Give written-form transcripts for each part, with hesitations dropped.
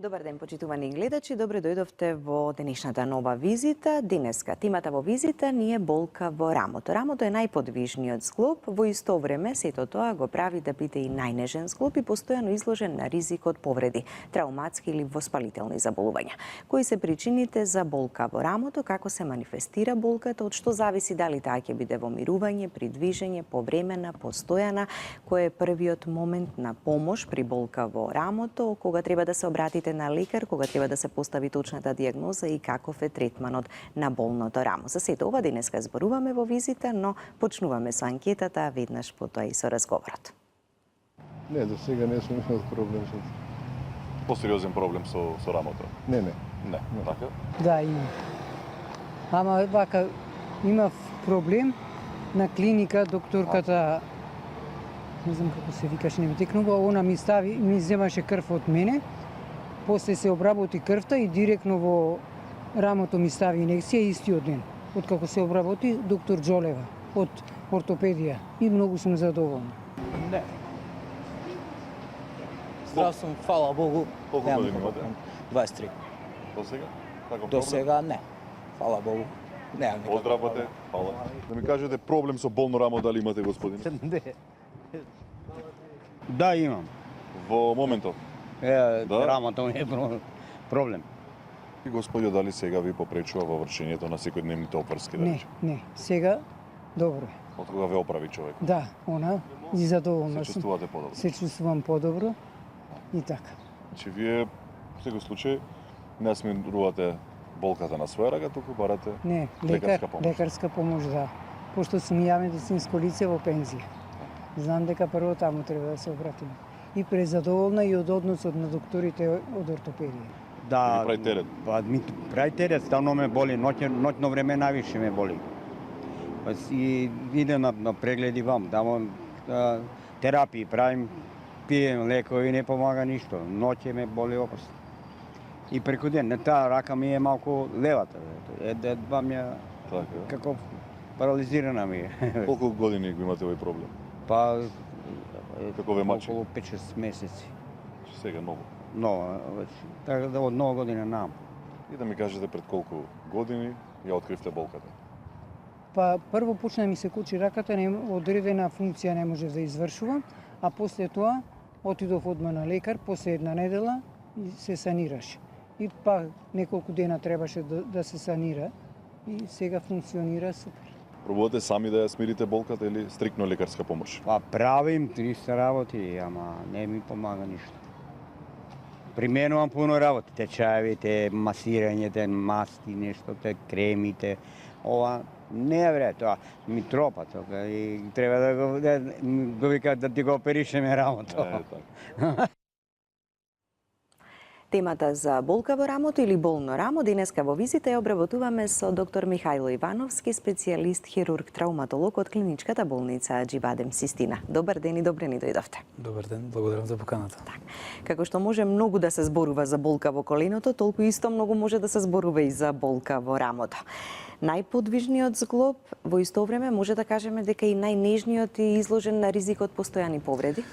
Добар ден, почитувани гледачи. Добре дојдовте во денешната нова визита. Денеска темата во визита ни е болка во рамото. Рамото е најподвижниот зглоб, во исто време сето тоа го прави да биде и најнежен зглоб и постојано изложен на ризик од повреди, травматски или воспалителни заболувања. Кои се причините за болка во рамото, како се манифестира болката, од што зависи дали таа ќе биде во мирување, при движење, повремена, постојана, кој е првиот момент на помош при болка во рамото, кога треба да се обратите на лекар, кога треба да се постави точната дијагноза и каков е третманот на болното рамо. За сето ова денеска зборуваме во визита, но почнуваме со анкетата, а веднаш потоа и со разговорот. Не, до сега не сум имал проблем со... Посериозен проблем со рамото? Не. Не, така? Да, имам. Ама вака имав проблем на клиника, докторката не знам како се викаше, не ми текнува, она ми земаше крв од мене, после се обработи крвта и директно во рамото ми стави инекција истиот ден. Откако се обработи доктор Джолева од ортопедија и многу сум задоволна. Не. Здрав сум, фала Богу. Колку Немам години имате? проблем. 23. До сега? Како До сега не. Фала Богу. Немам никаков Поздравате. Фала. Да ми кажете проблем со болно рамо дали имате, господине? Не. Да, имам. Во моментов. Да? Рамото ми е проблем. И господио, дали сега ви попречува во вршењето на секојдневните опрски? Да Не, речем? не. Сега добро е. Од кога ве оправи човек? Да, она и задоволна Се сум. чувствувате подобро? Се чувствувам подобро и така. Значи, вие, во секој случај, не смирувате болката на своја рага, туку барате Не, лекарска помош. лекарска помош, да. Пошто сум ја медицинско лице во пензија. Знам дека прво таму треба да се обратим. И презадоволна и од односот на докторите од ортопедија. Да, Ви прави терет? Па, ми прави терет, стално ме боли, ноќно време највише ме боли. Па и идем на прегледи вам, давам терапии, правим, пием лекови, не помага ништо. Ноќе ме боли опасно. И преку ден, на таа рака ми е малку левата. Едва ми е Така. како парализирана ми е. Колку години го имате овој проблем? Па, Како ве мачи? околу 5-6 месеци. Сега многу. Но, така да од нова година нам. И да ми кажете пред колку години ја откривте болката? Па прво почна ми се кочи раката, одредена функција не може да извршувам, а после тоа отидов одма на лекар, после една недела и се санираше. И па неколку дена требаше да се санира и сега функционира супер. Пробувате сами да ја смирите болката или стрикно лекарска помош? Па правим 300 работи, ама не ми помага ништо. Применувам пуно работи, те чаевите, масирањето, масти, нешто, те кремите. Ова не е вре, тоа ми тропа тоа и треба да го вика да ти го оперишеме рамото. така. Темата за болка во рамото или болно рамо денеска во визита ја обработуваме со доктор Михајло Ивановски, специјалист хирург травматолог од клиничката болница Аџибадем Систина. Добар ден и добре ни дојдовте. Добар ден, благодарам за поканата. Како што може многу да се зборува за болка во коленото, толку исто многу може да се зборува и за болка во рамото. Најподвижниот зглоб, во исто време може да кажеме дека и најнежниот е изложен на ризик од постојани повреди?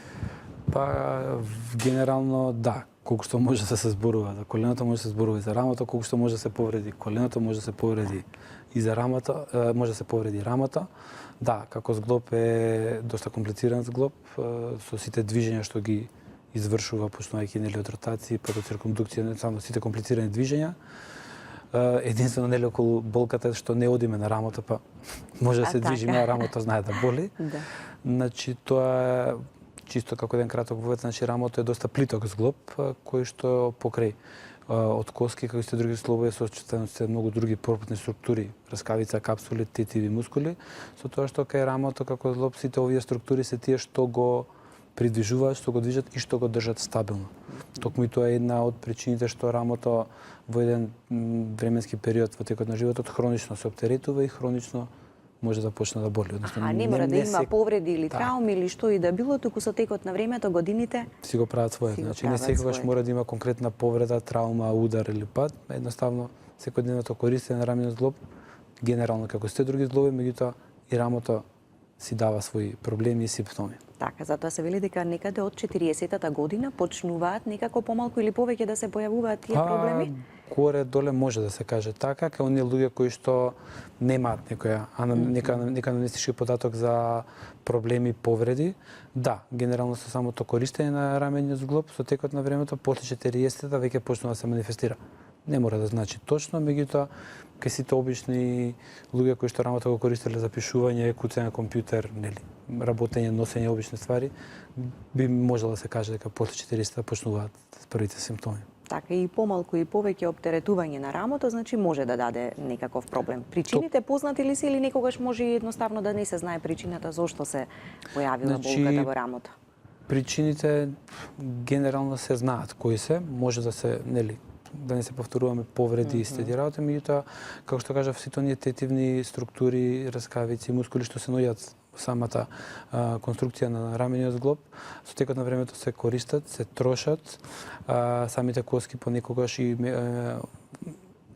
Па, генерално да, колку што може да се зборува за коленото, може да се зборува и за рамото, колку што може да се повреди коленото, може да се повреди и за рамото, може да се повреди рамото. Да, како зглоб е доста комплициран зглоб, со сите движења што ги извршува, почнувајќи нели од ротации, па до циркумдукција, само сите комплицирани движења. Единствено нели околу болката што не одиме на рамото, па може да се движиме, а рамото знае да боли. Да. Значи тоа е чисто како еден краток повед, значи рамото е доста плиток зглоб, кој што покрај од коски, како и сите други зглобови, сочетано се многу други пропутни структури, раскавица, капсули, тетиви, мускули, со тоа што кај рамото како зглоб сите овие структури се тие што го придвижуваат, што го движат и што го држат стабилно. Токму и тоа е една од причините што рамото во еден временски период во текот на животот хронично се оптеретува и хронично може да почне да боли. Не мора да има повреди или трауми или што и да било, туку со текот на времето, годините си го прават својот. Значи не секогаш мора да има конкретна повреда, траума, удар или пад, едноставно секојдневното користење на рамениот зглоб генерално како сите други зглоби, меѓутоа и рамото си дава своји проблеми и симптоми. Така, затоа се вели дека некаде од 40-та година почнуваат некако помалку или повеќе да се појавуваат тие проблеми? Горе доле може да се каже така, кај оние луѓе кои што немаат нека анамнестички податок за проблеми, повреди. Да, генерално со самото користење на рамениот зглоб со текот на времето после 40-та веќе почнува да се манифестира. Не мора да значи точно, меѓутоа кај сите обични луѓе кои што рамото го користеле за пишување, куцање на компјутер, нели, работење, носење обични ствари, би можело да се каже дека после 40-та почнуваат првите симптоми. Така и помалку и повеќе оптеретување на рамото, значи може да даде некаков проблем. Причините познати ли се или некогаш може и едноставно да не се знае причината зошто се појавила болката во рамото? Причините генерално се знаат кои се, може да се, нели, да не се повторуваме повреди и следи работа, меѓутоа, како што кажав, сите оние тетивни структури, раскавици, мускули што се наоѓаат самата конструкција на рамениот зглоб, со текот на времето се користат, се трошат, самите коски понекогаш и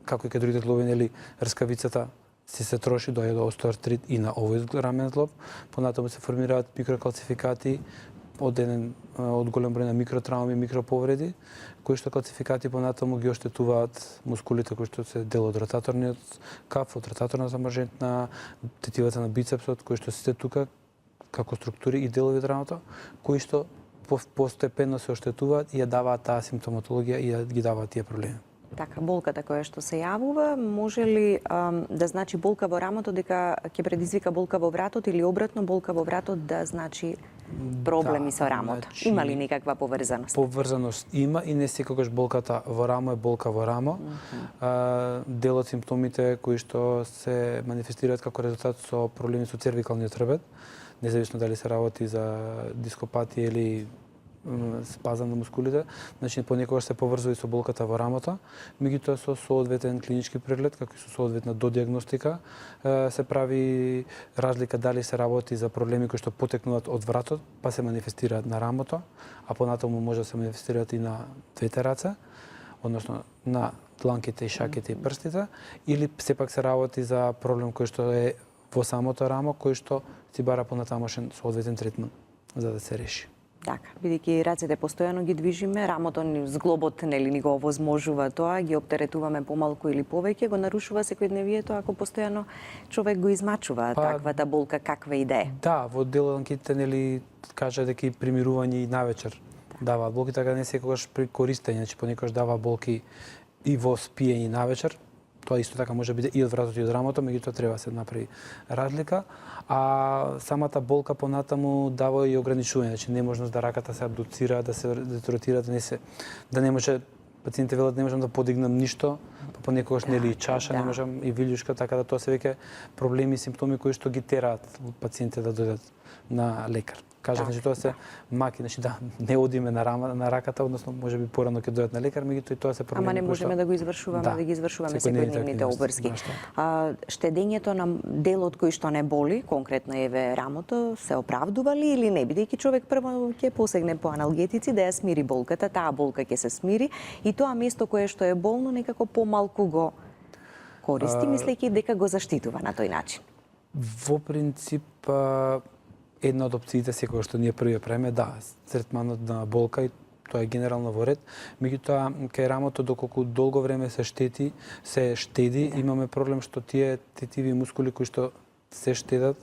како и кај другите зглоби, нели, раскавицата се троши, доаѓа до остеоартрит и на овој рамен зглоб, понатаму се формираат микрокалцификати, од голем број на микротрауми, микроповреди, кои што калцификати понатаму ги оштетуваат мускулите кои што се дел од ротаторниот каф, од ротаторната мажентна, тетивата на бицепсот, кои што сите тука како структури и делови од рамото, кои што постепено се оштетуваат и ја даваат таа симптоматологија и ја ги даваат тие проблеми. Така, болката која што се јавува, може ли да значи болка во рамото дека ќе предизвика болка во вратот или обратно болка во вратот да значи проблеми со рамото? Значи, Има ли некаква поврзаност? Поврзаност има и не секогаш болката во рамо е болка во рамо. Дел од симптомите кои што се манифестираат како резултат со проблеми со цервикалниот хрбет, независно дали се работи за дископатија или спазам на мускулите, значи понекогаш се поврзува и со болката во рамото, меѓутоа со соодветен клинички преглед, како и со соодветна додиагностика, се прави разлика дали се работи за проблеми кои што потекнуваат од вратот, па се манифестираат на рамото, а понатаму може да се манифестираат и на двете раце, односно на дланките и шаките и прстите, или сепак се работи за проблем кој што е во самото рамо, кој што си бара понатамошен соодветен третман за да се реши. Така, бидејќи рацете постојано ги движиме, рамото зглобот нели ни го овозможува тоа, ги оптеретуваме помалку или повеќе, го нарушува секојдневието ако постојано човек го измачува таквата болка каква и да е. Да, во дел од анкетите нели кажа дека и примирување и навечер даваат болки, така не секогаш при користење, значи понекогаш дава болки и во спиење навечер. Тоа исто така може да биде и од вратот и од рамото, меѓутоа треба да се направи разлика. А самата болка понатаму дава и ограничување, значи неможност да раката се абдуцира, да се детротира, да не може пациентите велат не можам да подигнам ништо, па понекогаш нели и чаша, не можам и вилјушка, така да тоа се веќе проблеми и симптоми кои што ги тераат пациентите да дојдат на лекар. Кажав, значи тоа се маки, значи да, не одиме на раката, односно можеби порано ќе дојдат на лекар, меѓутоа и тоа се проблеми. Ама не можеме да го извршуваме, да ги извршуваме секојдневните обврски. Штедењето на делот кој што не боли, конкретно еве рамото, се оправдува ли или не, бидејќи човек прво ќе посегне по аналгетици да ја смири болката, таа болка ќе се смири и тоа место кое што е болно некако помалку го користи, мислејќи дека го заштитува на тој начин. Во принцип една од опциите секогаш што ние први правиме, да, третманот на болка и тоа е генерално во ред, меѓутоа кај рамото доколку долго време се штеди, имаме проблем што тие тетиви мускули кои што се штедат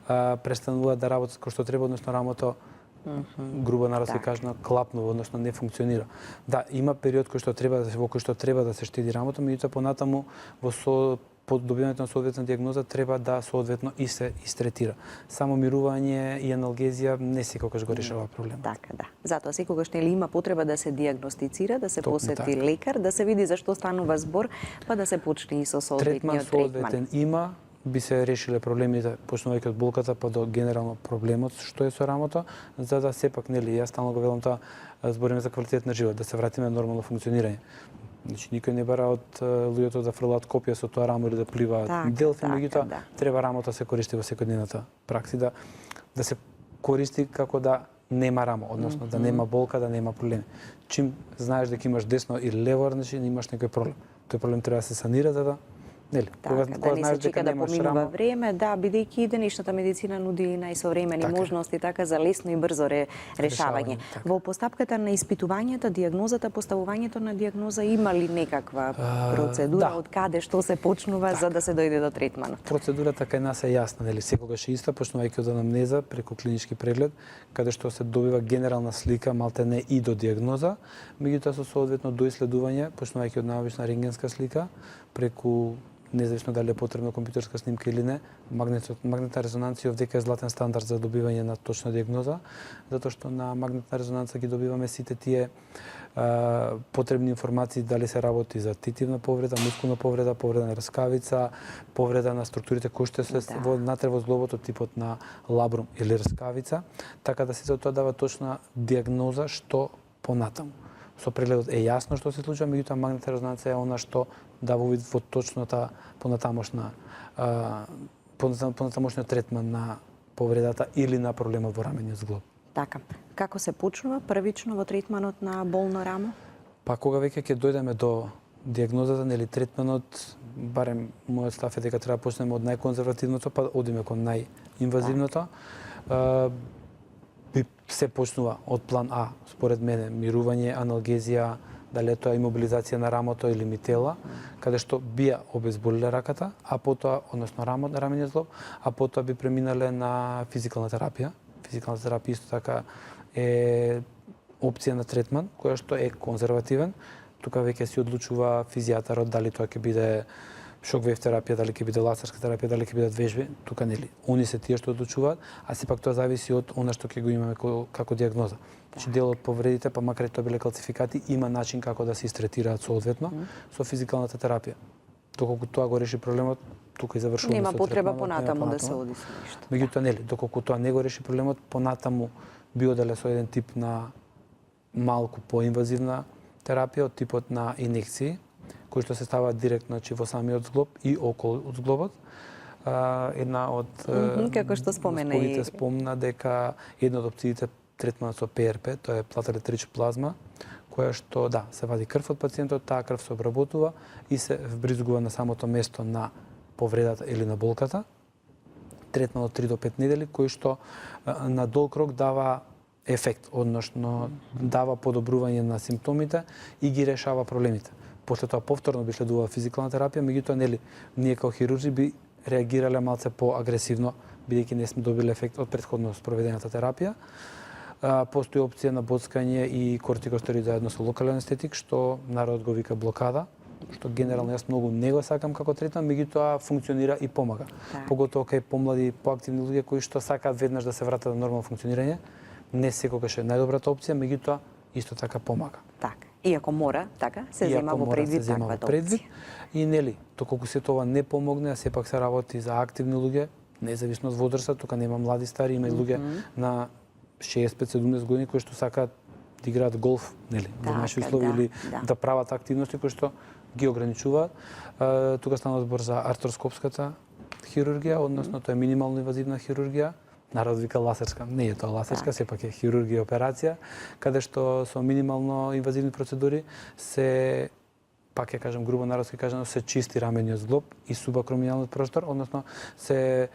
престануваат да работат како што треба, односно рамото грубо наразви кажано клапнува, односно не функционира. Да, има период во кој што треба да се штеди рамото, меѓутоа понатаму по добивањето на соодветна дијагноза треба да соодветно и се истретира. Само мирување и аналгезија не секогаш го решава проблемот. Така, да. Затоа секогаш нели има потреба да се дијагностицира, да се посети лекар, да се види зашто станува збор, па да се почне и со соодветниот третман. Соодветен има, би се решиле проблемите почнувајќи од болката па до генерално проблемот што е со рамото, за да сепак нели јас стално го велам тоа, збориме за квалитет на живот, да се вратиме на нормално функционирање. Значи никој не бара од луѓето да фрлаат копија со тоа рамо или да пливаат делфи, меѓутоа треба рамото да се користи во секојдневната пракса, да се користи како да нема рамо, односно да нема болка, да нема проблеми. Чим знаеш дека имаш десно или лево, значи имаш некој проблем. Тој проблем треба да се санира за да Нели? Така, да не се чека да поминува време, да, бидејќи и денешната медицина нуди најсовремени Така. можности така за лесно и брзо решавање. Така. Во постапката на испитувањето, дијагнозата, поставувањето на дијагноза има ли некаква процедура да. од каде што се почнува за да се дојде до третманот? Процедурата кај нас е јасна, нели? Секогаш е иста, почнувајќи од анамнеза преку клинички преглед, каде што се добива генерална слика, малтене и до дијагноза, меѓутоа со соодветно доиследување, почнувајќи од наобична рентгенска слика, преку независно дали е потребна компјутерска снимка или не, магнетна резонанција овдека е златен стандард за добивање на точна дијагноза, затоа што на магнетна резонанца ги добиваме сите тие потребни информации дали се работи за титивна повреда, мускулна повреда, повреда на рскавица, повреда на структурите кои што се внатре во зглобот, типот на лабрум или рскавица, така да сето тоа дава точна дијагноза што понатаму. Со прегледот е јасно што се случува, меѓутоа магнетна резонанца е она што дава увид во точната понатамошниот третман на повредата или на проблемот во рамениот зглоб. Така. Како се почнува првично во третманот на болно рамо? Па кога веќе ќе дојдеме до дијагнозата, нели третманот, барем мојот став е дека треба да почнеме од најконзервативното, па одиме кон најинвазивното. Би се почнува од план А, според мене, мирување, аналгезија, дали е тоа имобилизација на рамото или митела, каде што би ја обезболиле раката, а потоа, односно рамениот зглоб, а потоа би преминале на физикална терапија. Физикална терапија исто така е опција на третман, која што е конзервативен. Тука веќе си одлучува физијатарот дали тоа ќе биде шок-вев терапија, дали ќе биде лазерска терапија, дали ќе бидат вежби, тука нели. Они се тие што одлучуваат, а сепак тоа зависи од она што ќе го имаме како дијагноза. Значи дел од повредите, па макар и тоа биле калцификати, има начин како да се истретираат соодветно со физикалната терапија. Доколку тоа го реши проблемот, тука и завршуваме. Нема потреба понатаму да се оди со нешто. Меѓутоа нели, доколку тоа не го реши проблемот, понатаму би оделе со еден тип на малку поинвазивна терапија од типот на инекции, кои што се ставаат директно во самиот зглоб и околу зглобот. Една од како што спомена спомна дека една од опциите третманот со ПРП, тоа е плателет-рич плазма, која што се вади крв од пациентот, таа крв се обработува и се вбризгува на самото место на повредата или на болката. Третман од 3 до 5 недели, кој што на долг рок дава ефект, односно дава подобрување на симптомите и ги решава проблемите. После тоа повторно би следувала физикална терапија, меѓутоа нели ние како хирурзи би реагирале малце поагресивно, бидејќи не сме добили ефект од претходно спроведената терапија. Постои опција на боцкање и кортикостероид заедно со локален анестетик, што народот го вика блокада, што генерално јас многу не го сакам како третман, меѓутоа функционира и помага. Поготово кај помлади, поактивни луѓе кои што сакаат веднаш да се вратат на нормално функционирање, не секогаш е најдобрата опција, меѓутоа исто така помага. Така. Иако мора, така, се зема во предвид таквата опција. И нели, доколку се тоа не помогне, а сепак се работи за активни луѓе, независно од возраста, тука нема млади стари, има и луѓе на 65-70 години кои што сакаат да играат голф, нели, во наши услови или да прават активности кои што ги ограничуваат. Тука стана збор за артроскопската хирургија, односно тоа е минимално инвазивна хирургија. Народ вика лазерска, не е тоа лазерска, сепак е хирургија операција, каде што со минимално инвазивни процедури се, пак ќе кажам грубо народски кажано, се чисти рамениот зглоб и субакромијалниот простор, односно се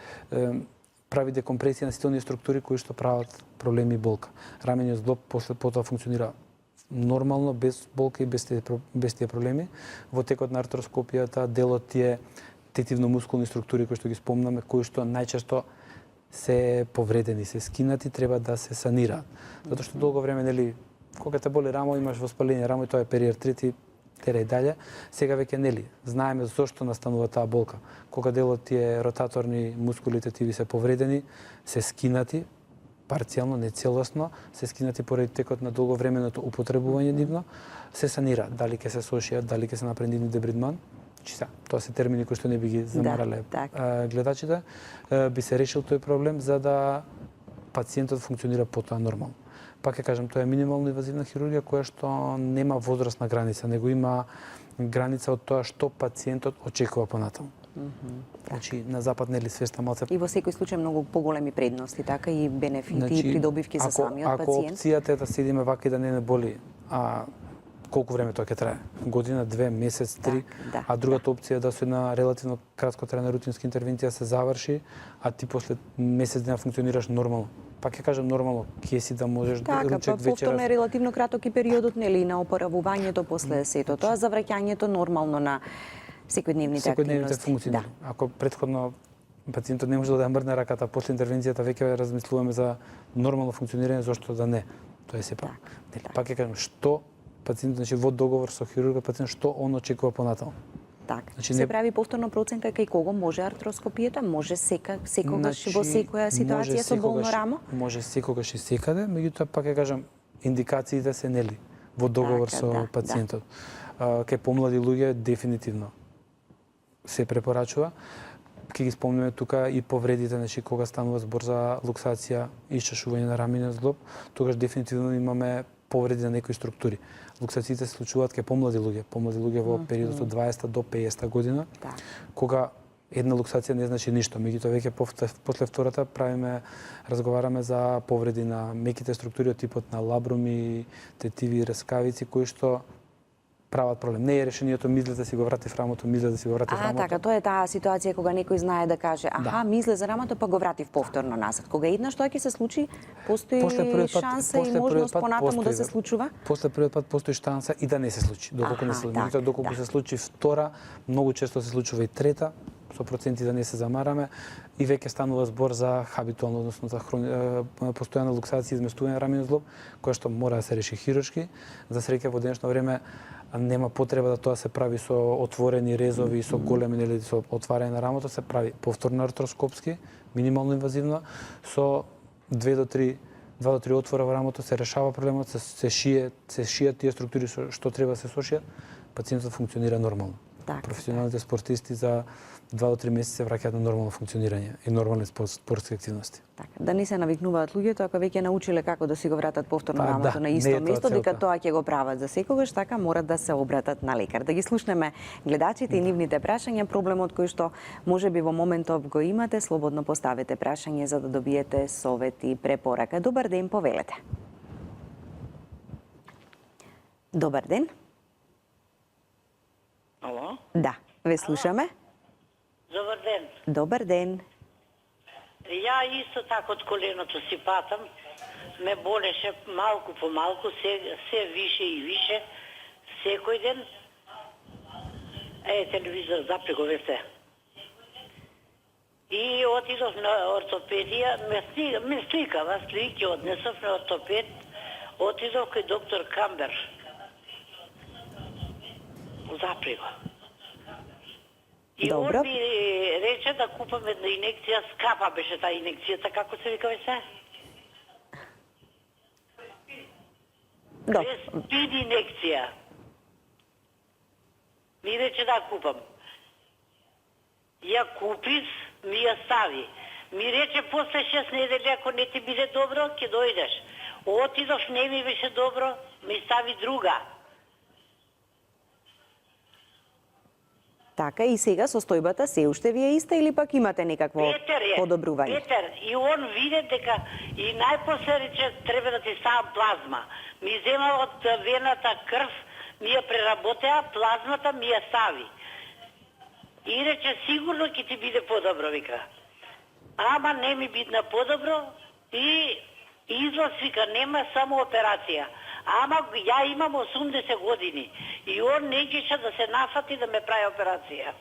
прави декомпресија на сите оние структури кои што прават проблеми и болка. Рамениот зглоб после потоа функционира нормално, без болка и без тие проблеми. Во текот на артроскопијата делот тие тетивно-мускулни структури кои што ги спомнаме, кои што најчесто се повредени, се скинати, треба да се санираат. Затоа што долго време, нели, кога те боли рамо, имаш воспаление рамо и тоа е периартрит и тера и дале. Сега веќе нели знаеме зошто настанува таа болка. Кога делот тие ротаторни мускули тетиви се повредени, се скинати парцијално, не целосно, се скинати поради текот на долговременото употребување нивно, се санира. Дали ќе се сошијат, дали ќе се направи нивни дебридман. Тоа се термини кои што не би ги замарале гледачите. Би се решил тој проблем за да пациентот функционира потоа нормално. Пак ќе кажам, тоа е минимално инвазивна хирургија која што нема возрастна граница, него има граница од тоа што пациентот очекува понатаму. Значи на запад нели свеста малце. И во секој случај многу поголеми предности, така и бенефити и придобивки за самиот пациент. Ако опцијата е да седиме вака и да не боли, а колку време тоа ќе трае? Година, две, месец, три, да, а другата опција е да со една релативно краткотрајна рутинска интервенција се заврши, а ти после месец дена функционираш нормално. Пак ќе кажам нормално, ќе си да можеш Така, ручек па повторно е вечерас. релативно краток и периодот нели на опоравувањето после сето тоа, за враќањето нормално на секојдневните Секојдневните активности. функции. Да. Ако претходно пациентот не може да мрдне раката, после интервенцијата веќе размислуваме за нормално функционирање, зошто да не. Тоа е сепак. Нели, пак ќе кажам што пациентот, значи во договор со хирургот пациент што он очекува понатаму. Така. Значи, Се не- прави повторно проценка кај кого може артроскопијата, може секогаш во секоја Значи, може ситуација со болно секогаш- рамо. Може секогаш и секаде, меѓутоа пак ќе кажам индикациите се нели во договор Така, со да, пациентот. Кај помлади луѓе дефинитивно се препорачува. Ќе ги спомнеме тука и повредите, значи кога станува збор за луксација и исчашување на рамениот зглоб, тогаш дефинитивно имаме повреди на некои структури. Луксациите се случуваат кај помлади луѓе во периодот од 20 до 50 година, Да. кога една луксација не значи ништо, меѓутоа веќе после втората разговараме за повреди на меките структури од типот на лабруми, тетиви, рескавици кои што прават проблем. Не е решението мисле да си го вратив рамото, мисле да си го вратив рамото. Така, тоа е таа ситуација кога некој знае да каже, Да. мисле за рамото, па го вратив повторно назад. Кога еднаш тоа ќе се случи, постои првиот шанса и после првиот можност пат понатаму да постои, се случува? После првиот пат постои шанса и да не се случи, доколку не се случи. така, Доколку да. се случи втора, многу често се случува и трета, со проценти да не се замараме, и веќе станува збор за хабитуално, односно за постојана луксација и изместување на рамениот зглоб, која што мора да се реши хируршки. За среќа во денешно време нема потреба да тоа се прави со отворени резови и со големи или со отварање на рамото, се прави повторно артроскопски, минимално инвазивно, со 2 до 3 отвора во рамото се решава проблемот, се шијат тие структури што треба да се сошијат, пациентот функционира нормално. Така. Професионалните спортисти за 2 до 3 месеци се враќаат на нормално функционирање и нормални спортски активности. Така, да не се навикнуваат луѓето ако веќе научиле како да си го вратат повторно Па, рамото да, на не исто е тоа место, дека целта. тоа ќе го прават за секогаш, така мора да се обратат на лекар. Да ги слушнеме гледачите и нивните прашања, проблемот кој што можеби во моментов го имате, слободно поставете прашање за да добиете совет и препорака. Добар ден, повелете. Добар ден. Ало? Да, ве слушаме. Добар ден. Добар ден. Ја исто така од коленото си патам, ме болеше малку по малку, се више и више, секој ден. Телевизор запреговете. И отидов на ортопедија, ме сликава, слики однесов на ортопед, отидов кај доктор Камбер. Запрего. И Добро. он ми рече да купам една инекција, скапа беше таа инекцијата, како се викава се? Добро. Спид инекција. Ми рече да купам. Ја купис, ми ја стави. Ми рече после 6 недели, ако не ти биде добро, ќе дојдеш. Отидов, не ми беше добро, ми стави друга. Така и сега состојбата се уште ви е иста или пак имате некакво подобрување? Петер, и он виде дека и најпосле рече треба да ти ставам плазма. Ми зема од вената крв, ми ја преработеа, плазмата ми ја стави. И рече сигурно ќе ти биде подобро, вика. Ама не ми бидна подобро и излаз вика нема само операција. Ама ја имам 80 години и он не ќеше да се нафати да ме прави операција.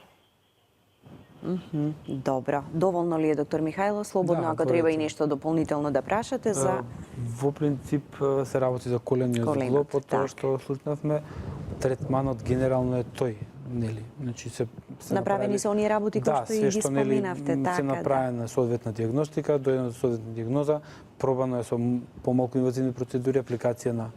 Добро. Доволно ли е, доктор Михајло? Слободно, Да, ако тоа е треба и тоа. нешто дополнително да прашате за... Во принцип се работи за колениот Коленот, зглоб, од тоа така. што слушнавме, третманот генерално е тој, нели? Значи се Направени се оние работи кои што и све ги нели, споменавте, се така, направена соодветна диагностика, дојдено до соодветна диагноза, пробано е со помалку инвазивни процедури, апликација на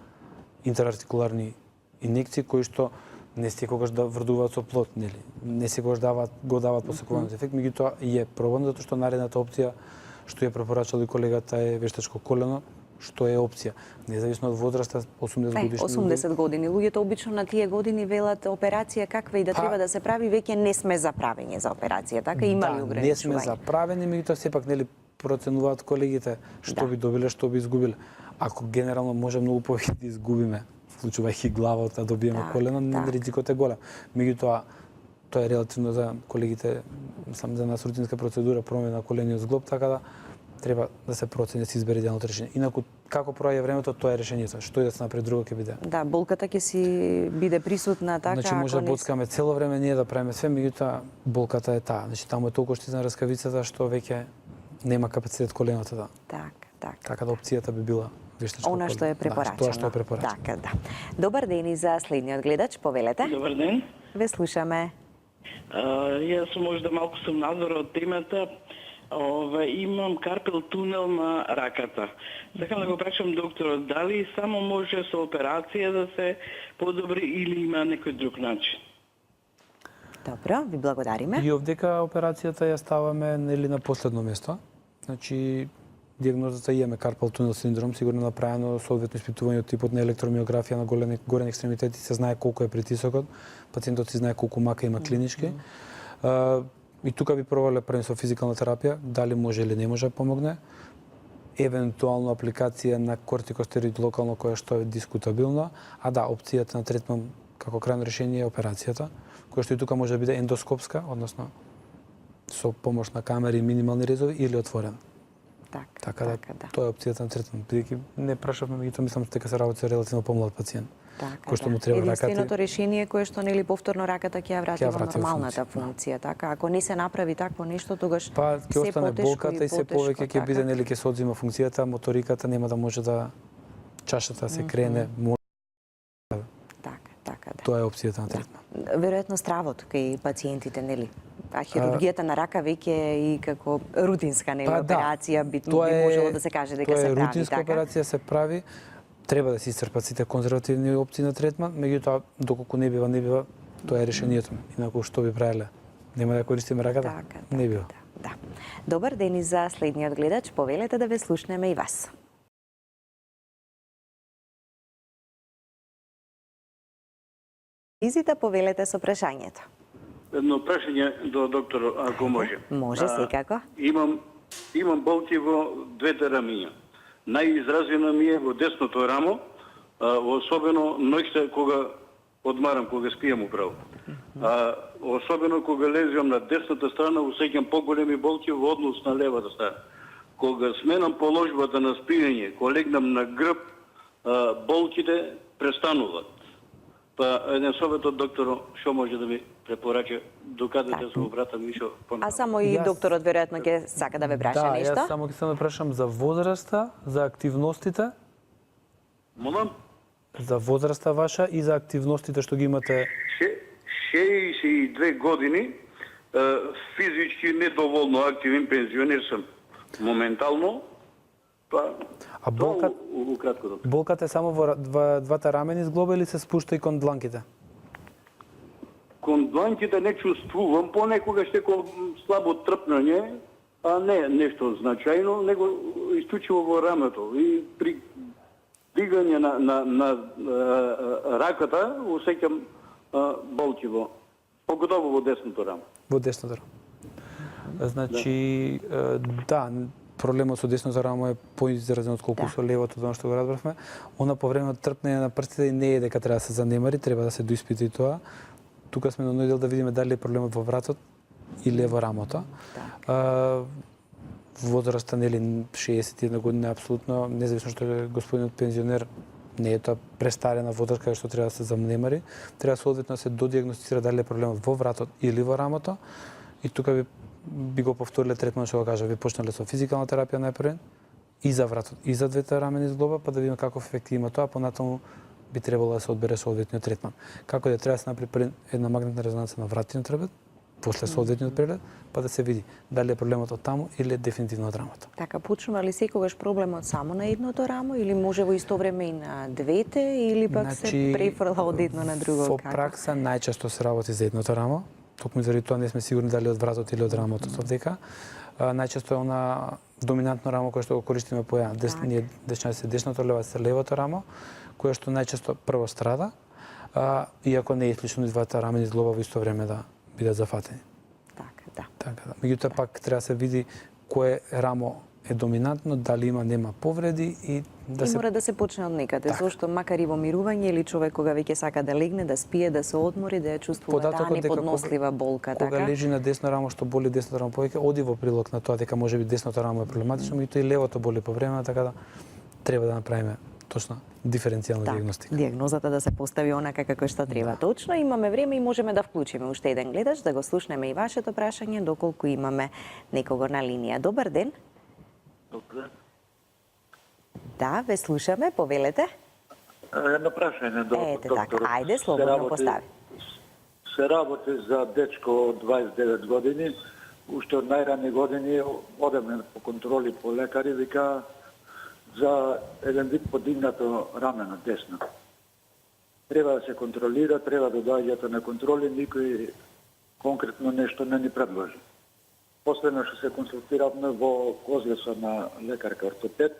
интерартикуларни инекции кои што не секогаш да врдуваат со плод, нели? Не секогаш го даваат посекуваниот ефект, меѓутоа е пробано затоа што наредната опција што ја препорачал и колегата е вештачко колено, што е опција. Независно од возраста, 80 годишни 80 години. Луѓето обично на тие години велат операција каква и да Па- треба да се прави, веќе не сме за правење за операција, така има ли ограничување? не сме заправени, меѓутоа сепак нели проценуваат колегите што Да. би добиле, што би изгубиле. Ако генерално може многу повеќе да изгубиме вклучувајќи главата, добиеме колено, ризикот е голем. Меѓутоа, тоа е релативно за колегите, сам за нас рутинска процедура, промена на колениот зглоб, така да треба да се процени, да се избере идеалното решение. Инаку, како проаѓа времето, тоа е решението. Што и да се направи друго ќе биде. Да, болката ќе си биде присутна така. Значи може да боцкаме цело време ние да правиме све, меѓутоа болката е таа. Значи таму е толку штизна раскавицата што веќе нема капацитет коленото да. Така да опцијата би била вештачко колено. Она што е препорачено. Тоа што е препорачено. Така, да. Добар ден и за следниот гледач, повелете. Добар ден. Ве слушаме. Јас можда малку сум надвор од темата. Имам карпел тунел на раката. Сакам да го прашам докторот, дали само може со операција да се подобри или има некој друг начин? Добро, ви благодариме. И овдека операцијата ја ставаме нели на последно место. Значи дијагнозата имаме карпал тунел синдром, сигурно направено соодветно испитување од типот на електромиографија на горен екстремитети, се знае колку е притисокот, пациентот си знае колку мака има клинички. И тука би пробале првенство физикална терапија, дали може или не може да помогне. Евентуално апликација на кортикостероид локално која што е дискутабилна, а да, опцијата на третман како крајно решение е операцијата, која што и тука може да биде ендоскопска, односно со помош на камери и минимални резови или отворен. Така да, тоа е опцијата на третман. Бидејќи не прашавме, меѓутоа мислам дека се работи со релативно помлад пациент. Кој што му треба раката. Единственото решение кое што нели повторно раката ќе ја врати во нормалната функција, така ако не се направи такво нешто, тогаш па ќе остане болката и се повеќе ќе биде нели ќе се одзима функцијата, моториката нема да може да чашата се крене. Така да. Тоа е опцијата на третман. Веројатно стравот кај пациентите, нели? А хирургијата на рака веќе е и како рутинска нели операција, би можело да се каже дека се прави така. Тоа е рутинска операција, се прави. Треба да се исцрпат сите конзервативни опции на третман, меѓутоа доколку не бива, тоа е решението. Инаку што би правеле? Нема да користиме раката? Не бива. Да. Добар ден и за следниот гледач, повелете да ве слушнеме и вас. Визита, повелете со прашањето. Едно прашање до докторот, ако може. Може, секако. Имам болки во двете рамиња. Најизразена ми е во десното рамо, особено ноќта кога одмарам, кога спијам управо. Особено кога лезам на десната страна, усеќам поголеми болки во однос на левата страна. Кога сменам положбата на спиење, кога легнам на грб, болките престануваат. Па еден совет од докторот, што може да ми препорача, докаде да се обратам и што понатаму. А само и докторот веројатно ќе сака да ве праша нешто? Да, јас само ќе се прашам за возраста, за активностите. Молам? За возраста ваша и за активностите што ги имате. 62 години, физички недоволно активен пензионер сум. Моментално, а болката е само во двата рамени зглоба или се спушта и кон дланките? Кон дланките не чувствувам, понекогаш некој слабо трпнање, а не нешто значајно, него исклучиво во рамето. И при дигање на раката усеќам болки поготово во десното рамо. Во десното рамо. Значи, да, проблемот со десното рамо е поизразен отколку со левото, тоа што го разбравме. Она по време од трпнење на прстите не е дека треба да се занемари, треба да се доиспита и тоа. Тука сме на нојдел да видиме дали е проблемот во вратот или е во рамото. Возраста, нели, 61 година, апсолутно, независно што е господинот пензионер, не е тоа престарена возраст кај што треба да се занемари. Треба соодветно да се додиагностицира дали е проблемот во вратот или во рамото. И тука би го повториле третман што го кажа. Ви почнале со физикална терапија најпрвен и за вратот, и за двете рамени зглоба, па да видиме каков ефект има тоа, понатаму би требало да се одбере соодветниот третман. Како да треба да се направи една магнетна резонанца на вратниот требет, после соодветниот преглед, па да се види дали е проблемот од таму или е дефинитивно од рамото. Така, почнува ли секогаш проблемот само на едното рамо или може во исто време и на двете или пак се префрла од едно на друго? Во пракса најчесто се работи за едното рамо, токму заради тоа не сме сигурни дали од вратот или од рамото совдека. Најчесто е она доминантно рамо кое што го користиме појан. Ние дечната се десното, лева се левото рамо, кое што најчесто прво страда, иако не е исклучено и двата рамени зглоба во исто време да бидат зафатени. Така, да. Меѓутоа пак треба да се види кое рамо е доминантно, дали има нема повреди и да И се мора да се почне од некаде, Така. зашто макар и во мирување или човек кога веќе сака да легне, да спие, да се одмори, да ја чувствува таа податокот дека неподнослива болка, кога така? лежи на десно рамо што боли десното рамо повеќе, оди во прилог на тоа дека можеби десното рамо е проблематично, меѓутоа и левото боли по време, така да треба да направиме точно диференцијална диагностика. Диагнозата да се постави онака како што треба. Точно, имаме време и можеме да вклучиме уште еден гледач, да го слушнеме и вашето прашање, доколку имаме некого на линија. Добар ден. Добре. Да, ве слушаме, повелете. Едно прашање до Ете докторот. така, ајде, слободно постави. Се работи за дечко од 29 години. Уште од најрани години одеме по контроли по лекари, вика за еден вид подигнато рамено десно. Треба да се контролира, треба да доаѓате на контроли, никој конкретно нешто не ни предложи. Последно што се консултиравме во Козлеса на лекарка ортопед,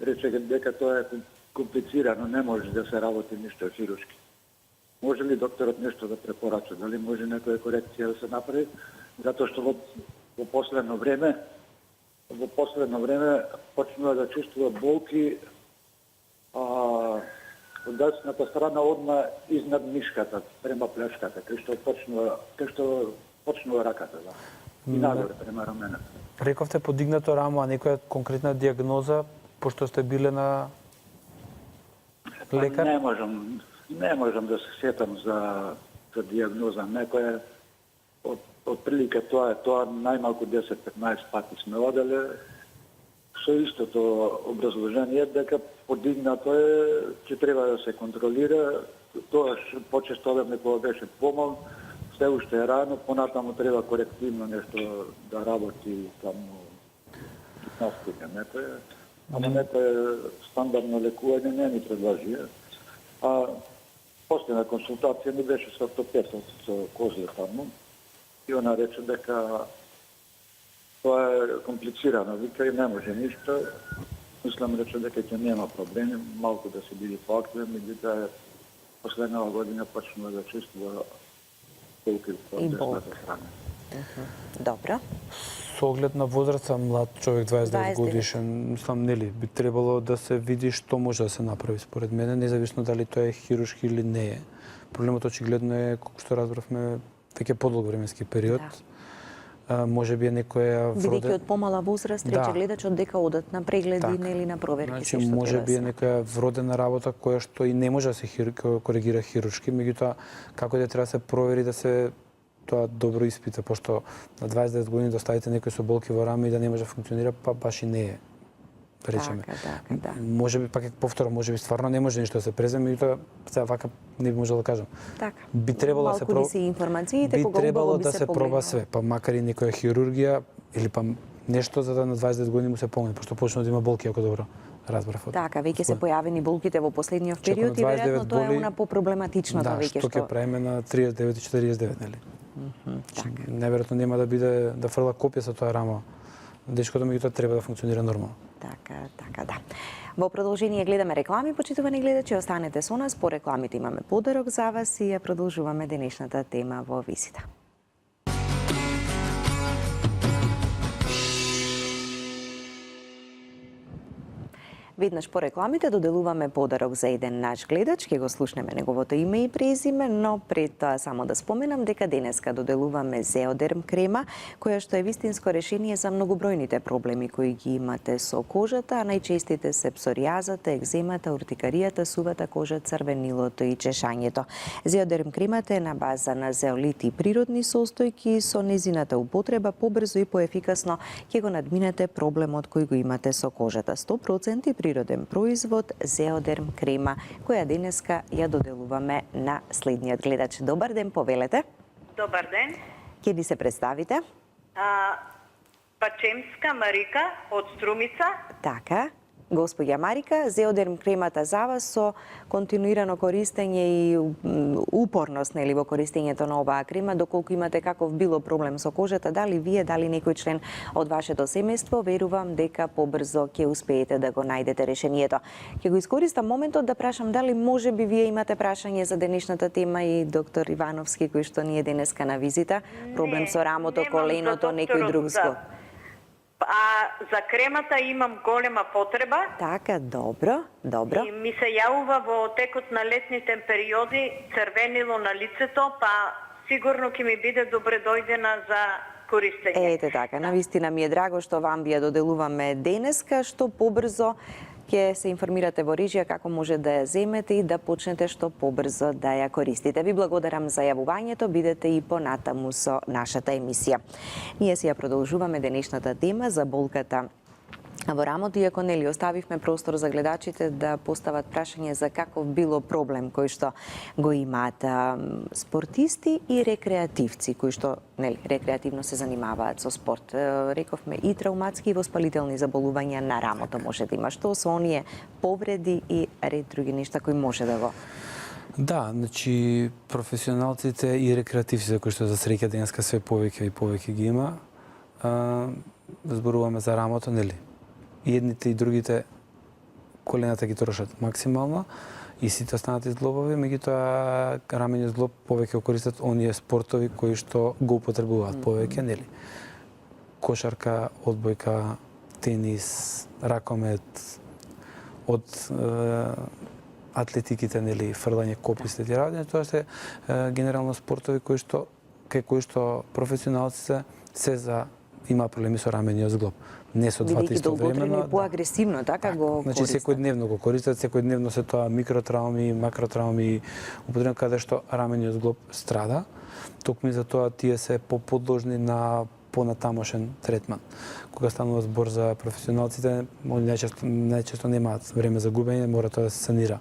рече дека тоа е комплицирано, не може да се работи ништо хируршки. Може ли докторот нешто да препорача? Дали може некоја корекција да се направи? Затоа што во последно време почнува да чувствува болки од десната страна одма изнад мишката, према плешката, кај што почнува раката, да. И нагоре према рамената. Рековте подигнато рамо, а некоја конкретна диагноза, пошто сте биле на лекар? Не можам да се сетам за диагноза. Некоја од прилика тоа најмалку 10-15 пати сме оделе со истото образложение дека подигнато е, че треба да се контролира. Тоа почесто одевме кога беше помал, се уште е рано, понатаму треба корективно нешто да работи таму гимнастика некоја. Ама некоја стандардно лекување не ни предложи. А последна консултација ни беше со ортопедот, со Козле таму. И она рече дека тоа е комплицирано, вика и не може ништо. Мислам рече дека ќе нема проблеми, малку да се биде поактивен, меѓутоа последнава година почнува да чувствува болки од десната страна. Добро. Со оглед на возраста, млад човек, 29 годишен, мислам, нели, би требало да се види што може да се направи според мене, независно дали тоа е хируршки или не е. Проблемот очигледно е, колку што разбравме, веќе подолг временски период. Може би е некоја Бидејќи од помала возраст, рече гледачот дека одат на прегледи, Так. нели на проверки. Значи, може би е некоја вродена работа која што и не може да се коригира хируршки, меѓутоа како да треба да се провери да се тоа добро испита, пошто на 29 години да оставите некој со болки во раме и да не може да функционира, па баш и не е. Речеме. Така. Може би, пак повторам, може би стварно не може ништо да се преземе, меѓутоа сега вака не би можел да кажам. Така. Би требало да се Малку се информациите, би кога требало убаво би да се се проба погледнало. све, па макар и некоја хирургија или па нешто за да на 29 години му се помогне, пошто почнува да има болки, ако добро разбрав. Така, веќе се појавени болките во последниот Че ако период и на веројатно 29 тоа е боли, она попроблематичното Да, веќе што ќе правиме на 39 и 49, нели? Неверојатно нема да биде да фрла копија со тоа рамо. Дечкото меѓутоа треба да функционира нормално. Така, да. Во продолжение гледаме реклами, почитувани гледачи, останете со нас, по рекламите имаме подарок за вас и ја продолжуваме денешната тема во визита. Веднаш по рекламите доделуваме подарок за еден наш гледач, ќе го слушнеме неговото име и презиме, но пред тоа само да споменам дека денеска доделуваме Зеодерм крема, која што е вистинско решение за многобројните проблеми кои ги имате со кожата, а најчестите се псоријазата, екземата, уртикаријата, сувата кожа, црвенилото и чешањето. Зеодерм кремата е на база на зеолит и природни состојки и со незината употреба побрзо и поефикасно ќе го надминете проблемот кој го имате со кожата. 100% природен производ Зеодерм крема, која денеска ја доделуваме на следниот гледач. Добар ден, повелете. Добар ден. Ќе ни се представите? Пачемска Марика од Струмица. Така. Господја Марика, Зеодерм кремата за вас со континуирано користење и упорност нели во користењето на оваа крема, доколку имате каков било проблем со кожата, дали вие, дали некој член од вашето семејство, верувам дека побрзо ќе успеете да го најдете решението. Ќе го искористам моментот да прашам дали може би вие имате прашање за денешната тема и доктор Ивановски кој што ни е денеска на визита, проблем со рамото, коленото, некој друг зглоб. А за кремата имам голема потреба. Така, добро. И ми се јавува во текот на летните периоди црвенило на лицето, па сигурно ќе ми биде добре дојдена за користење. Ете така, навистина ми е драго што вам ја доделуваме денеска, што побрзо ќе се информирате во режија како може да ја земете и да почнете што побрзо да ја користите. Ви благодарам за јавувањето, бидете и понатаму со нашата емисија. Ние си ја продолжуваме денешната тема за болката во рамото, иако нели оставивме простор за гледачите да постават прашање за каков било проблем кој што го имаат спортисти и рекреативци кои што нели рекреативно се занимаваат со спорт. Рековме и травматски и воспалителни заболувања на рамото може да има. Што со оние повреди и ред други нешта кои може да го. Да, значи професионалците и рекреативците кои што за среќа денеска све повеќе и повеќе ги има, зборуваме за рамото, нели? И едните и другите колената ги трошат максимално и сите останати зглобови, меѓутоа рамениот зглоб повеќе користат оние спортови кои што го употребуваат повеќе, нели? Кошарка, одбојка, тенис, ракомет, од атлетиките, нели, фрлање, копи, след радење, тоа се генерално спортови кои што професионалците се за има проблеми со рамениот зглоб. Не со двата истовремено. И поагресивно, така го значи користат. секојдневно го користат, секојдневно се тоа микротравми, макротравми, употребен каде што рамениот зглоб страда. Токму за тоа тие се поподложни на понатамошен третман. Кога станува збор за професионалците, они најчесто немаат време за губење, мора тоа да се санира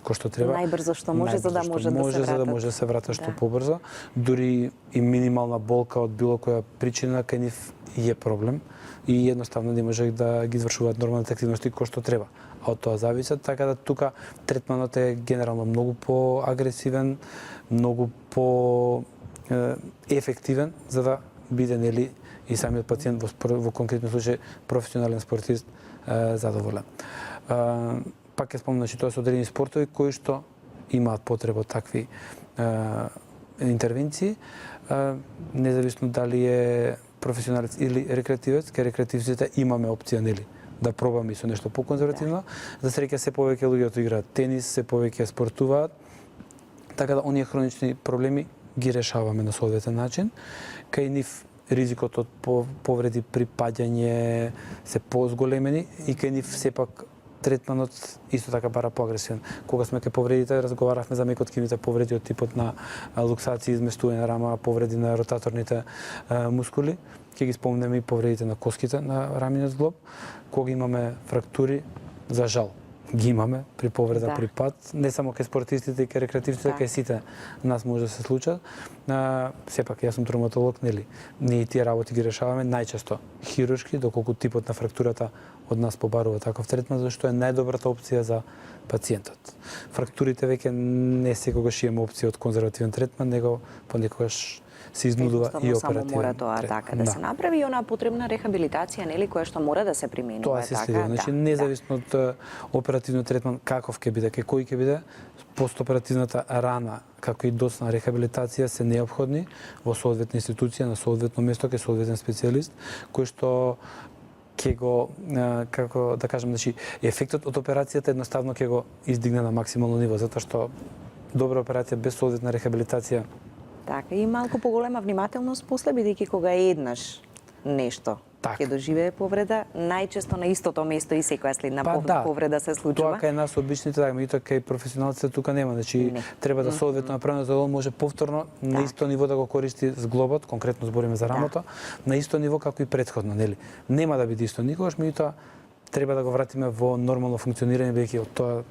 кој што треба. Најбрзо што може за да може да се вратат. За да може да се вратат што побрзо. Дури и минимална болка од било која причина кај нив е проблем и едноставно не може да ги извршуваат нормалните активности кои што треба. А од тоа зависат, така да тука третманот е генерално многу поагресивен, многу по ефективен за да биде нели и самиот пациент во конкретен случај професионален спортист задоволен. Пак ќе спомнам, че тоа се одредени спортови кои што имаат потреба од такви интервенции, независно дали е професионалец или рекреативец, кај рекреативците имаме опција нели да пробаме и со нешто поконзервативно. За среќа се повеќе луѓето играат тенис, се повеќе спортуваат, така да оние хронични проблеми ги решаваме на соодветен начин. Кај нив ризикот од повреди при паѓање се позголемени и кај нив сепак третманот исто така бара поагресивен. Кога сме кај повредите, разговаравме за мекоткивните повреди од типот на луксација, изместување на рама, повреди на ротаторните мускули. Ќе ги спомнеме и повредите на коските на рамениот зглоб. Кога имаме фрактури, за жал, ги имаме при повреда при пат, не само кај спортистите и кај рекреативците, кај сите нас може да се случат. Сепак јас сум травматолог, нели? Ние тие работи ги решаваме најчесто хируршки, доколку типот на фрактурата од нас побарува таков третман, зашто е најдобрата опција за пациентот. Фрактурите веќе не секогаш имаме опција од конзервативен третман, него понекогаш се изнудува и оперативен. Само мора тоа така да се направи и она потребна рехабилитација, нели, која што мора да се применува. Тоа се следи, значи независно од оперативниот третман каков ќе биде, кај кој ќе биде, постоперативната рана, како и доцна рехабилитација се неопходни во соодветна институција, на соодветно место, кај соодветен специјалист, кој што ќе го, како да кажам, значи, ефектот од операцијата едноставно ќе го издигне на максимално ниво, затоа што добра операција без соодветна рехабилитација. Така, и малку поголема внимателност после, бидејќи кога еднаш нешто ќе доживее повреда, најчесто на истото место и секоја следна повреда се случува. Тоа кај нас обичните, така, меѓутоа кај професионалците тука нема, значи треба да соодветно направено за да може повторно на исто ниво да го користи зглобот, конкретно збориме за рамото, на исто ниво како и претходно, нели? Нема да биде исто никогаш, меѓутоа треба да го вратиме во нормално функционирање, бидејќи од тоа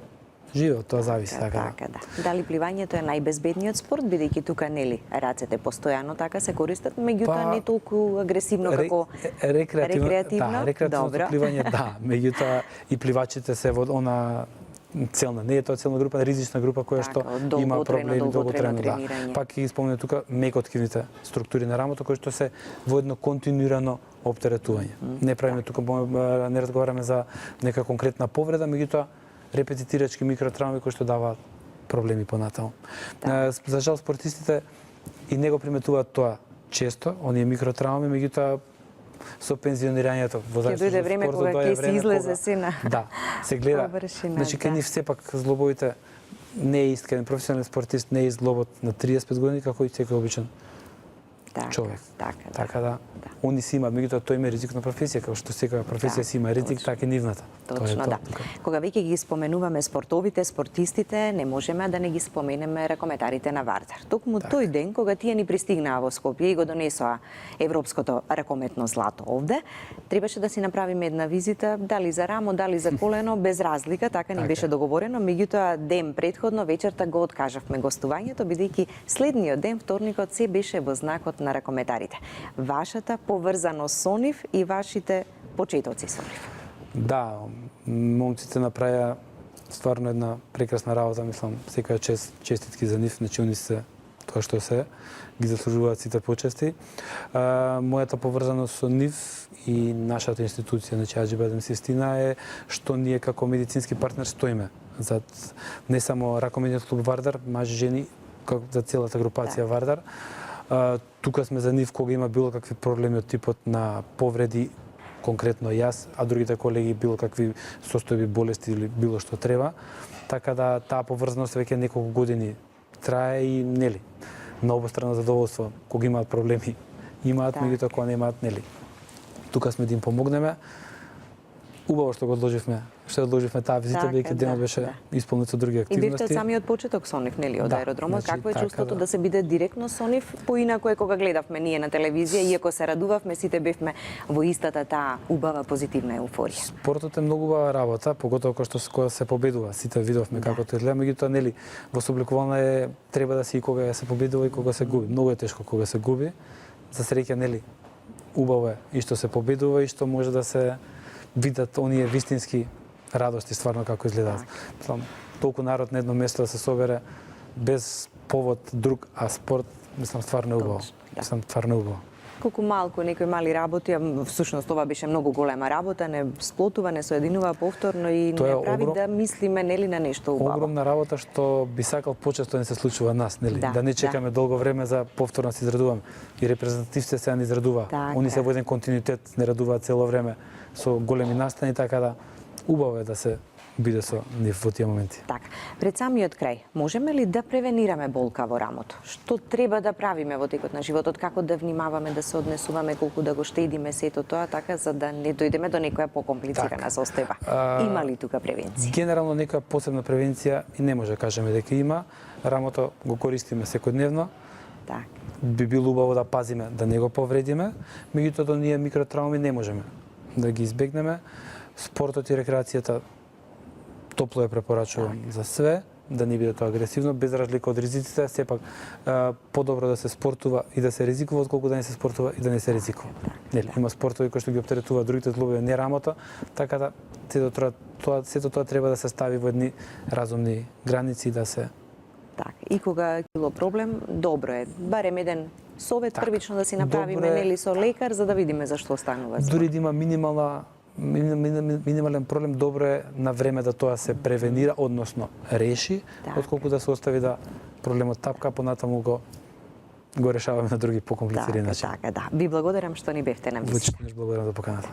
живе, од тоа зависи, така. Дали пливањето е најбезбедниот спорт, бидејќи тука нели рацете постојано така се користат, меѓутоа не толку агресивно како рекреативно. Да, рекреативното пливање, да, меѓутоа и пливачите се во она целна, не е тоа целна група, ризична група која што има проблеми долготрено, да. Пак ќе ги спомнем тука мекоткивните структури на рамото кои што се во едно континуирано оптеретување. Не правиме тука, не разговараме за нека конкретна повреда, меѓутоа репетитирачки микротравми кои што даваат проблеми понатаму. За жал спортистите и него приметуваат тоа често, оние микротравми, меѓутоа со пензионирањето, во Ќе дојде време спортот, кога доаѓа ќе се време излезе се на Да, се гледа. површина, Значи, кај да. нив сепак злобовите не е ист, кај професионален спортист не е ист злобот на 35 години како и секој обичен човек. Така да, они си имаат, меѓутоа тој има ризик на професија, како што секоја професија си има ризик, така и нивната. Точно, да. Кога веќе ги споменуваме спортовите, спортистите, не можеме да не ги споменеме ракометарите на Вардар. Токму тој ден, кога тие ни пристигнаа во Скопје и го донесоа европското ракометно злато овде, требаше да си направиме една визита, дали за рамо, дали за колено, без разлика, така ни беше договорено, меѓутоа ден претходно вечерта го откажавме гостувањето, бидејќи следниот ден, вторникот, се беше во знакот на ракометарите. Вашата поврзаност со нив и вашите почетоци со нив. Да, момците направија стварно една прекрасна работа, мислам, секоја честитки за нив, значи они се тоа што се, ги заслужуваат сите почести. Мојата поврзаност со нив и нашата институција, значи Аџибадем Систина, е што ние како медицински партнер стоиме зад не само ракометниот клуб Вардар, мажи, жени, како за целата групација Вардар. Тука сме за нив кога има било какви проблеми од типот на повреди, конкретно јас, а другите колеги било какви состојби, болести или било што треба. Така да таа поврзаност веќе неколку години трае и нели на обострано задоволство кога имаат проблеми имаат, меѓутоа кога немаат нели. Тука сме да им помогнеме. Убаво што го одложивме, таа визита, бидејќи денот беше исполнет со други активности. И бевте од самиот почеток со нив, нели, од аеродромот, какво е чувството да се биде директно со нив, поинако е кога гледавме ние на телевизија, иако се радувавме, сите бевме во истата таа убава позитивна еуфорија. Спортот е многу убава работа, поготово кога се победува, сите видовме како тоа изгледа, меѓутоа нели во собликувална треба да се и кога се победува и кога се губи. Многу е тешко кога се губи. За среќа нели убаво е и што се победува и што може да се видат оние вистински радости стварно како изгледаат. Толку народ на едно место да се собере без повод друг, а спорт, мислам, стварно убаво. Стварно убаво. Колку малку некои мали работи, всушност ова беше многу голема работа, не сплотува, не соединува повторно и не прави да мислиме нели на нешто убаво. Огромна работа што би сакал почесто не се случува нас, нели? Да не чекаме долго време за повторно да се израдуваме. И репрезентативците се не израдува. Они се во еден континуитет, не радуваат цело време со големи настани, така да убаво е да се биде со нив во тие моменти. Така, пред самиот крај, можеме ли да превенираме болка во рамото? Што треба да правиме во текот на животот? Како да внимаваме, да се однесуваме, колку да го штедиме сето тоа, така за да не дојдеме до некоја покомплицирана состојба? Има ли тука превенција? Генерално некоја посебна превенција и не може да кажеме дека има. Рамото го користиме секојдневно. Так. Би било убаво да пазиме да не го повредиме, меѓутоа до ние микротрауми не можеме да ги избегнеме. Спортот и рекреацијата топло ја препорачувам за све, да не биде тоа агресивно, без разлика од ризиците, сепак подобро да се спортува и да се ризикува, отколку да не се спортува и да не се ризикува. Има спортови кои што ги оптеретуваат другите злобови, не рамото, така да сето тоа треба да се стави во едни разумни граници да се. Така, и кога било проблем, добро е барем еден совет првично да си направиме нели со лекар за да видиме за што станува. Дури да има минимален проблем, добро е на време да тоа се превенира, односно реши, отколку да се остави да проблемот тапка, понатаму го решаваме на други покомплицирани начини. Така, да. Ви благодарам што ни бевте на визита. Благодарам за поканата.